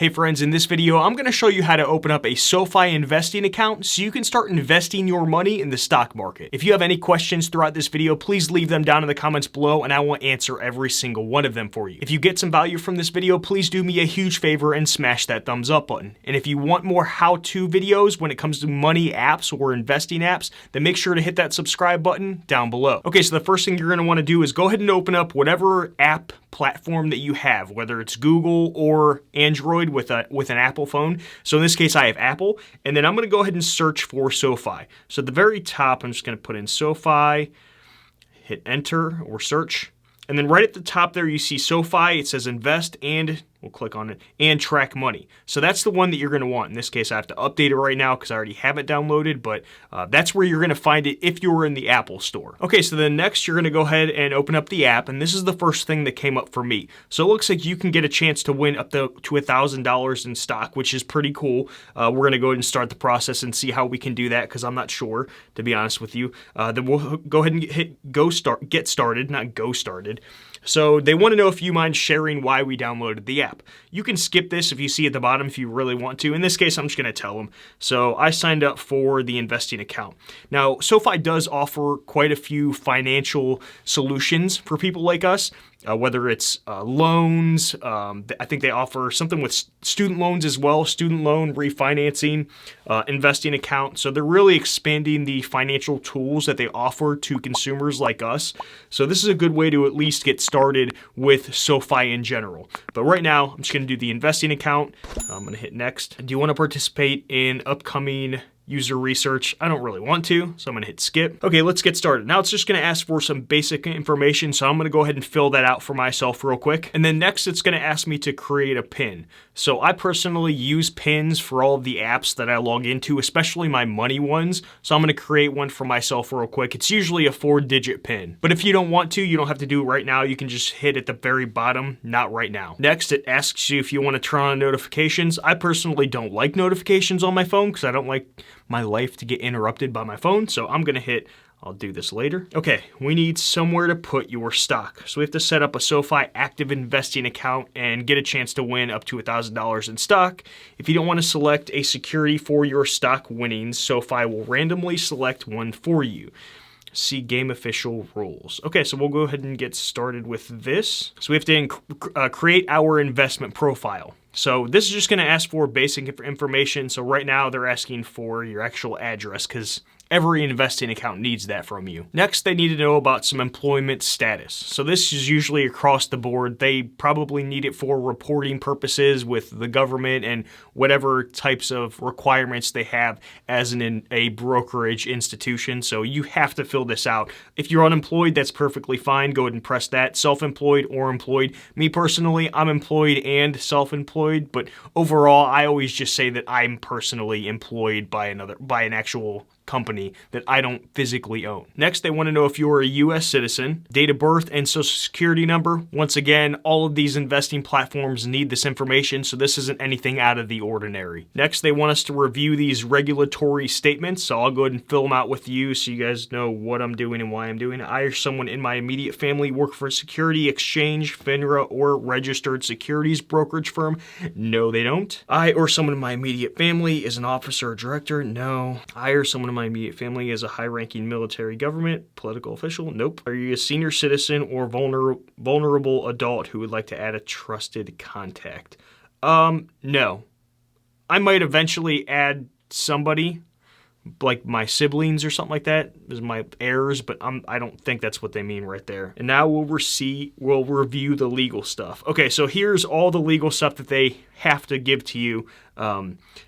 Hey friends, in this video, I'm going to show you how to open up a Sofi investing account so you can start investing your money in the stock market. If you have any questions throughout this video, please leave them down in the comments below and I will answer every single one of them for you. If you get some value from this video, please do me a huge favor and smash that thumbs up button. And if you want more how-to videos when it comes to money apps or investing apps, then make sure to hit that subscribe button down below. Okay, so the first thing you're going to want to do is go ahead and open up whatever app platform that you have, whether it's Google or Android with an Apple phone. So in this case, I have Apple, and then I'm going to go ahead and search for Sofi. So at the very top, I'm just going to put in Sofi, hit enter or search, and then right at the top there, you see Sofi. It says invest and we'll click on it and track money. So that's the one that you're going to want. In this case, I have to update it right now because I already have it downloaded, but that's where you're going to find it if you're in the Apple store. Okay, so then next you're going to go ahead and open up the app, and this is the first thing that came up for me. So it looks like you can get a chance to win up to $1,000 in stock, which is pretty cool. We're going to go ahead and start the process and see how we can do that because I'm not sure, to be honest with you. Then we'll go ahead and hit get started, not go started. So they want to know if you mind sharing why we downloaded the app. You can skip this if you see at the bottom if you really want to. In this case, I'm just going to tell them. So I signed up for the investing account. Now, Sofi does offer quite a few financial solutions for people like us. Whether it's loans, I think they offer something with student loans as well, student loan refinancing, investing account. So they're really expanding the financial tools that they offer to consumers like us. So this is a good way to at least get started with Sofi in general. But right now, I'm just going to do the investing account. I'm going to hit next. Do you want to participate in upcoming user research? I don't really want to, so I'm going to hit skip. Okay, let's get started. Now it's just going to ask for some basic information, so I'm going to go ahead and fill that out for myself real quick. And then next, it's going to ask me to create a PIN. So I personally use PINs for all of the apps that I log into, especially my money ones. So I'm going to create one for myself real quick. It's usually a 4-digit PIN. But if you don't want to, you don't have to do it right now. You can just hit at the very bottom, not right now. Next, it asks you if you want to turn on notifications. I personally don't like notifications on my phone because I don't like my life to get interrupted by my phone. So I'm going to hit, I'll do this later. Okay, we need somewhere to put your stock. So we have to set up a Sofi active investing account and get a chance to win up to $1,000 in stock. If you don't want to select a security for your stock winnings, Sofi will randomly select one for you. See game official rules. Okay, so we'll go ahead and get started with this. So we have to create our investment profile. So this is just going to ask for basic information. So right now they're asking for your actual address because every investing account needs that from you. Next, they need to know about some employment status. So this is usually across the board. They probably need it for reporting purposes with the government and whatever types of requirements they have as a brokerage institution. So you have to fill this out. If you're unemployed, that's perfectly fine. Go ahead and press that. Self-employed or employed. Me personally, I'm employed and self-employed, but overall, I always just say that I'm personally employed by an actual company that I don't physically own. Next, they want to know if you're a U.S. citizen, date of birth, and social security number. Once again, all of these investing platforms need this information, so this isn't anything out of the ordinary. Next, they want us to review these regulatory statements, so I'll go ahead and fill them out with you so you guys know what I'm doing and why I'm doing it. I or someone in my immediate family work for a security exchange, FINRA, or registered securities brokerage firm. No, they don't. I or someone in my immediate family is an officer or director. No. I or someone in my immediate family is a high-ranking military, government, political official. Nope. Are you a senior citizen or vulnerable adult who would like to add a trusted contact? No. I might eventually add somebody, like my siblings or something like that, as my heirs, but I don't think that's what they mean right there. And now we'll review the legal stuff. Okay, so here's all the legal stuff that they have to give to you.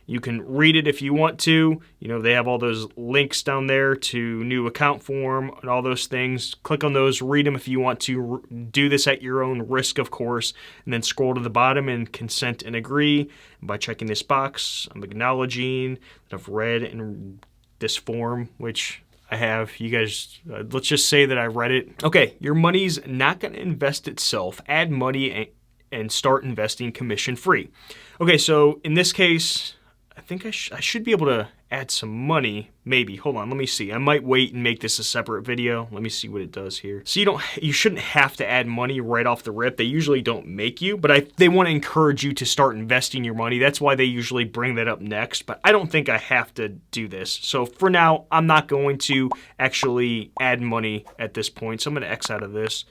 You can read it if you want to. You know, they have all those links down there to new account form and all those things. Click on those, read them if you want to. Do this at your own risk, of course, and then scroll to the bottom and consent and agree. And by checking this box, I'm acknowledging that I've read in this form, which I have. You guys, let's just say that I read it. Okay, your money's not going to invest itself. Add money and start investing commission free. Okay, so in this case, I think I should be able to add some money, maybe. Hold on, let me see. I might wait and make this a separate video. Let me see what it does here. So you shouldn't have to add money right off the rip. They usually don't make you, but they want to encourage you to start investing your money. That's why they usually bring that up next, but I don't think I have to do this. So for now, I'm not going to actually add money at this point. So I'm going to X out of this.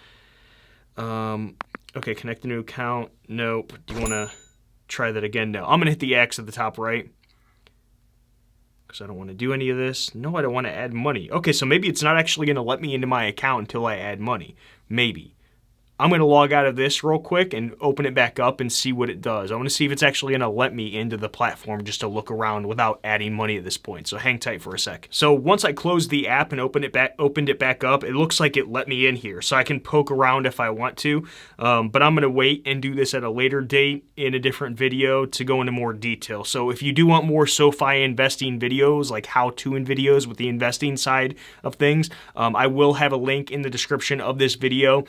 Okay, connect a new account. Nope. Do you want to try that again? No. I'm going to hit the X at the top right, because I don't want to do any of this. No, I don't want to add money. Okay, so maybe it's not actually going to let me into my account until I add money. Maybe. I'm going to log out of this real quick and open it back up and see what it does. I want to see if it's actually going to let me into the platform just to look around without adding money at this point. So hang tight for a sec. So once I closed the app and opened it back up, it looks like it let me in here. So I can poke around if I want to, but I'm going to wait and do this at a later date in a different video to go into more detail. So if you do want more SoFi investing videos, like how-to videos with the investing side of things, I will have a link in the description of this video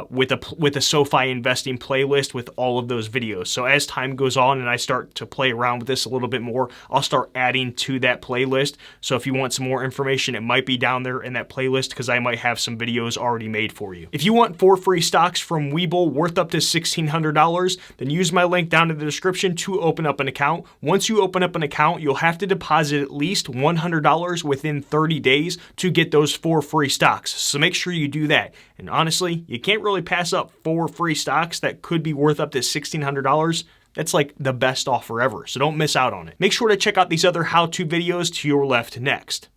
with a SoFi investing playlist with all of those videos. So as time goes on and I start to play around with this a little bit more, I'll start adding to that playlist. So if you want some more information, it might be down there in that playlist, because I might have some videos already made for you. If you want 4 free stocks from Webull worth up to $1,600, then use my link down in the description to open up an account. Once you open up an account, you'll have to deposit at least $100 within 30 days to get those 4 free stocks. So make sure you do that. And honestly, you can't really pass up 4 free stocks that could be worth up to $1,600. That's like the best offer ever, so don't miss out on it. Make sure to check out these other how-to videos to your left next.